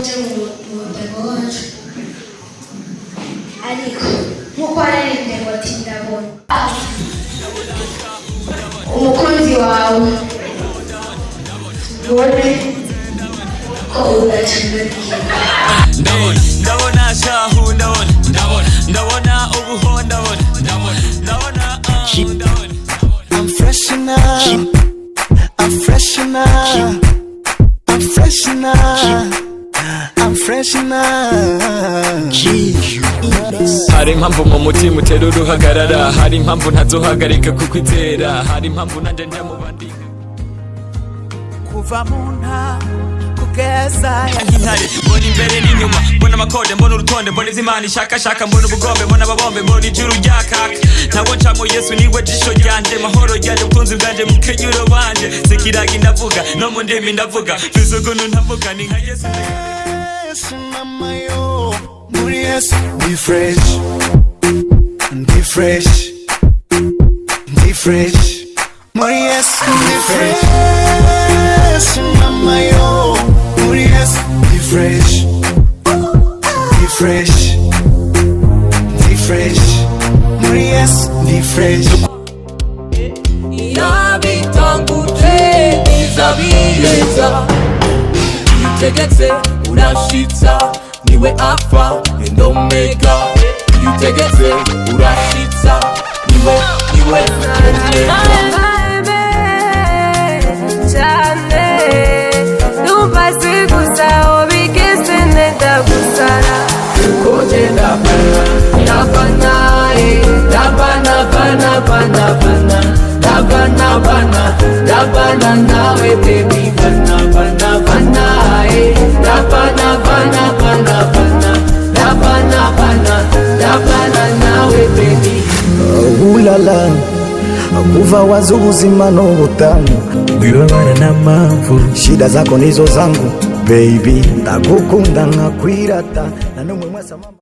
uje mu muryango wacu ariko nkuko waririmbye ngo ati ndabona umukunzi wawe ubone ko udacumbagira ndabona shahu ndabona ubuho ndabona I'm fresh enough I'm fresh enough I'm fresh enough I'm fresh enough. Hari impamvu mu mutima utera uruhagarara, hari impamvu ntazohagarika kukwizera, hari impamvu nanje njya mu bandi kuva mu nta kugeza nk'intare mbona imbere n'inyuma mbona amakode mbona urutonde mbona izimana ishaka mbona ubugombe mbona ababombe mbona ijuru ryakaka ntabwo ncamo Yesu niwe jisho ryanje mahoro ryanje ubutunzi bwanje mukenyuro wanje sikiraga ndavuga no mu ndimi ndavuga bizuguntu ntavuga ni nka Yesu mama yo muri Yesu be fresh muri Yesu be fresh mama yo muri Yesu be fresh muri Yesu be fresh yabitanguje izabiyeza tegetse urashitsa niwe alpha and omega yutegetse urashitsa niwe cyane nubase gusa obigeze nenda gusara kogenda bana nawe baby bana nawe baby ulala kuva wazi ubuzima n'ubutamu bwibabara n'amamvu shida zako nizo zangu baby ndagukunda nkakwirata na numwe mwasa mama